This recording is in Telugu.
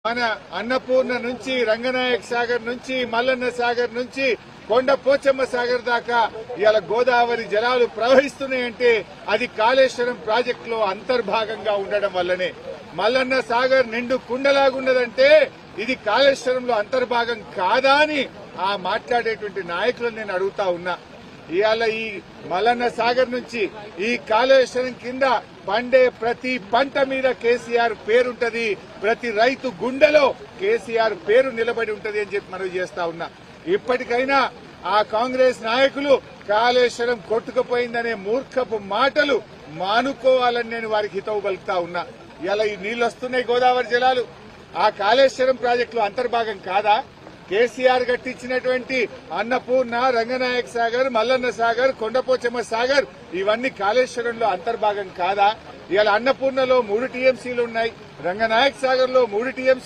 మన అన్నపూర్ణ నుంచి రంగనాయక్ సాగర్ నుంచి మల్లన్న సాగర్ నుంచి కొండ పోచమ్మ సాగర్ దాకా ఇవాళ గోదావరి జలాలు ప్రవహిస్తున్నాయంటే అది కాళేశ్వరం ప్రాజెక్టులో అంతర్భాగంగా ఉండడం వల్లనే. మల్లన్న సాగర్ నిండు కుండలాగున్నదంటే ఇది కాళేశ్వరంలో అంతర్భాగం కాదా అని ఆ మాట్లాడేటువంటి నాయకులను నేను అడుగుతా ఉన్నా. ఇవాళ ఈ మల్లన్న సాగర్ నుంచి ఈ కాళేశ్వరం కింద పండే ప్రతి పంట మీద కేసీఆర్ పేరుంటది, ప్రతి రైతు గుండెలో కేసీఆర్ పేరు నిలబడి ఉంటది అని చెప్పి మనవి చేస్తా ఉన్నా. ఇప్పటికైనా ఆ కాంగ్రెస్ నాయకులు కాళేశ్వరం కొట్టుకుపోయిందనే మూర్ఖపు మాటలు మానుకోవాలని నేను వారికి హితవు పలుకుతా ఉన్నా. ఇలా ఈ నీళ్లు వస్తున్నాయి గోదావరి జలాలు ఆ కాళేశ్వరం ప్రాజెక్టులో అంతర్భాగం కాదా? కేసీఆర్ కట్టించినటువంటి అన్నపూర్ణ, రంగనాయక్ సాగర్, మల్లన్న సాగర్, కొండపోచమ్మ సాగర్ ఇవన్నీ కాళేశ్వరంలో అంతర్భాగం కాదా? ఇవాళ అన్నపూర్ణలో 3 టీఎంసీలు ఉన్నాయి, రంగనాయక్ సాగర్ లో 3 టీఎంసీ